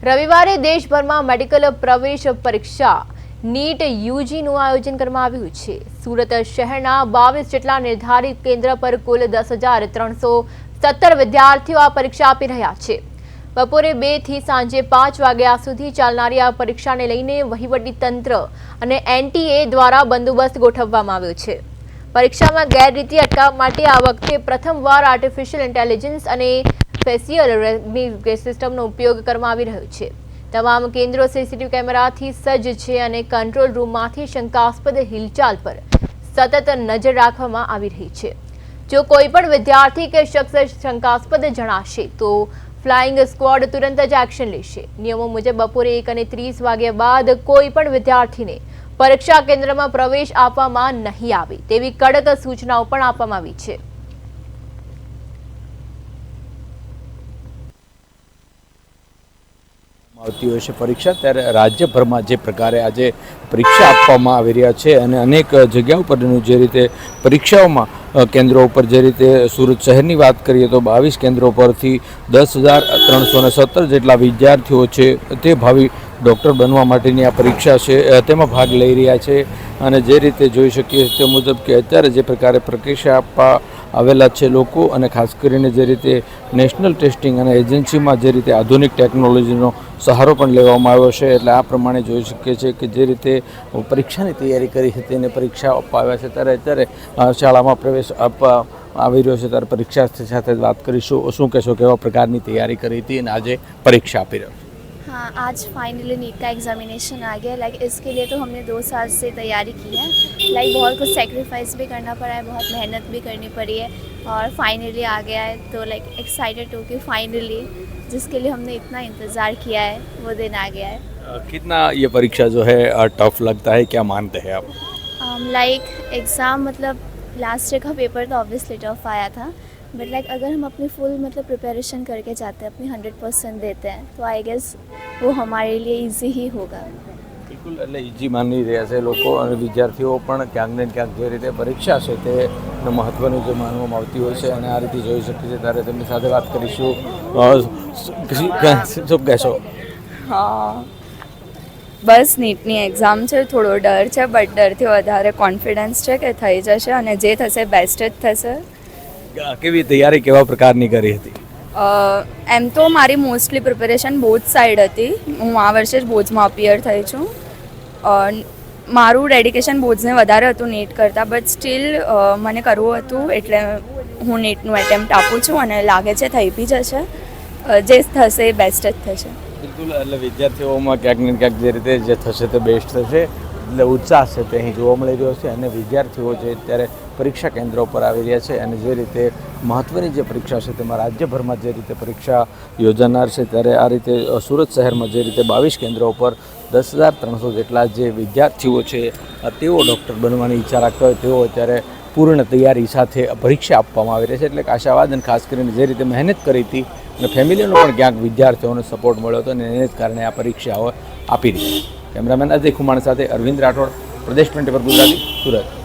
રવિવારે દેશભરમાં મેડિકલ પ્રવેશ પરીક્ષા નીટ યુજીનું આયોજન કરવામાં આવ્યું છે। સુરત શહેરના 22 જેટલા નિર્ધારિત કેન્દ્ર પર કુલ 10,317 વિદ્યાર્થીઓ આ પરીક્ષા આપી રહ્યા છે। બપોરે 2 થી સાંજે 5 વાગ્યા સુધી ચાલનારી આ પરીક્ષાને લઈને વહીવટી તંત્ર અને એનટીએ દ્વારા બંદોબસ્ત ગોઠવવામાં આવ્યો છે। પરીક્ષામાં ગેરરીતિ અટકાવવા માટે આ વખતે પ્રથમવાર આર્ટિફિશિયલ ઇન્ટેલિજન્સ અને फेसियल सिस्टमનો ઉપયોગ કરવામાં આવી રહ્યો છે। તમામ કેન્દ્રો સીસીટીવી કેમેરાથી સજ્જ છે અને કંટ્રોલ રૂમમાંથી શંકાસ્પદ હિલચાલ પર સતત નજર રાખવામાં આવી રહી છે। જો કોઈ પણ વિદ્યાર્થી કે શખ્સ શંકાસ્પદ જણાશે તો ફ્લાઇંગ સ્ક્વોડ તુરંત જ એક્શન લેશે। નિયમો મુજબ બપોરે 1:30 વાગ્યા બાદ કોઈ પણ વિદ્યાર્થીને પરીક્ષા કેન્દ્રમાં પ્રવેશ આપવામાં નહીં આવે તેવી કડક સૂચનાઓ પણ આપવામાં આવી છે। આવતી હોય છે પરીક્ષા ત્યારે રાજ્યભરમાં જે પ્રકારે આજે પરીક્ષા આપવામાં આવી રહ્યા છે અને અનેક જગ્યાઓ પરનું જે રીતે પરીક્ષાઓમાં કેન્દ્રો ઉપર જે રીતે સુરત શહેરની વાત કરીએ તો 22 કેન્દ્રો પરથી 10,317 જેટલા વિદ્યાર્થીઓ છે તે ભાવિ ડૉક્ટર બનવા માટેની આ પરીક્ષા છે તેમાં ભાગ લઈ રહ્યા છે। અને જે રીતે જોઈ શકીએ તે મુજબ કે અત્યારે જે પ્રકારે પરીક્ષા આપવા આવેલા છે લોકો અને ખાસ કરીને જે રીતે નેશનલ ટેસ્ટિંગ અને એજન્સીમાં જે રીતે આધુનિક ટેકનોલોજીનો સહારો પણ લેવામાં આવ્યો છે એટલે આ પ્રમાણે જોઈ શકીએ છીએ કે જે રીતે પરીક્ષાની તૈયારી કરી હતી અને પરીક્ષા આપવા આવ્યા છે ત્યારે અત્યારે શાળામાં પ્રવેશ આપવા આવી રહ્યો છે ત્યારે પરીક્ષા સાથે વાત કરીશું। શું કહેશો કેવા પ્રકારની તૈયારી કરી હતી અને આજે પરીક્ષા આપી રહ્યો? हाँ, आज फाइनली नीट का एग्जामिनेशन आ गया। इसके लिए तो हमने 2 साल से तैयारी की है। बहुत कुछ सेक्रीफाइस भी करना पड़ा है, बहुत मेहनत भी करनी पड़ी है और फाइनली आ गया है। तो एक्साइटेड हो कि फाइनली जिसके लिए हमने इतना इंतज़ार किया है वो दिन आ गया है। कितना ये परीक्षा जो है टफ लगता है, क्या मानते हैं आप? एग्ज़ाम लास्ट ईयर का पेपर तो ऑब्वियसली टफ आया था, बट अगर हम अपनी फुल प्रिपरेशन करके जाते हैं, अपनी 100% देते हैं तो आई गेस वो हमारे लिए ईजी ही होगा। બિલકુલ એટલે ઇઝી માની રહ્યા છે લોકો અને વિદ્યાર્થીઓ પણ ક્યાંક ને ક્યાંક જે રીતે પરીક્ષા છે તે મહત્ત્વની જે માનવામાં આવતી હોય છે અને આ રીતે જોઈ શકીએ છીએ ત્યારે તેમની સાથે વાત કરીશું। શું કહેશો? હા, બસ નીટની એક્ઝામ છે, થોડો ડર છે બટ ડરથી વધારે કોન્ફિડન્સ છે કે થઈ જશે અને જે થશે બેસ્ટ જ થશે। કેવી તૈયારી કેવા પ્રકારની કરી હતી? એમ તો મારી મોસ્ટલી પ્રિપેરેશન બોજ સાઈડ હતી। હું આ વર્ષે જ બોજમાં અપિયર થઈ છું। મારું ડેડિકેશન બોજને વધારે હતું નીટ કરતાં, બટ સ્ટીલ મને કરવું હતું એટલે હું નીટનું એટેમ્પ્ટ આપું છું અને લાગે છે થઈ બી જશે। જે થશે એ બેસ્ટ જ થશે। બિલકુલ એટલે વિદ્યાર્થીઓમાં ક્યાંક ને ક્યાંક જે રીતે જે થશે તે બેસ્ટ થશે એટલે ઉત્સાહ છે તે અહીં જોવા મળી રહ્યો છે અને વિદ્યાર્થીઓ છે અત્યારે પરીક્ષા કેન્દ્રો પર આવી રહ્યા છે અને જે રીતે મહત્ત્વની જે પરીક્ષા છે તેમાં રાજ્યભરમાં જે રીતે પરીક્ષા યોજાનાર છે ત્યારે આ રીતે સુરત શહેરમાં જે રીતે 22 કેન્દ્રો પર 10,300 જેટલા જે વિદ્યાર્થીઓ છે તેઓ ડૉક્ટર બનવાની ઈચ્છા રાખતા હોય તેઓ અત્યારે પૂર્ણ તૈયારી સાથે પરીક્ષા આપવામાં આવી રહી છે। એટલે આશાવાદ અને ખાસ કરીને જે રીતે મહેનત કરી હતી અને ફેમિલીનો પણ ક્યાંક વિદ્યાર્થીઓને સપોર્ટ મળ્યો હતો અને એને જ કારણે આ પરીક્ષાઓ આપી રહી છે। કેમેરામેન અજય ખુમાણ સાથે અરવિંદ રાઠોડ, પ્રદેશ 24 ગુજરાતી, સુરત।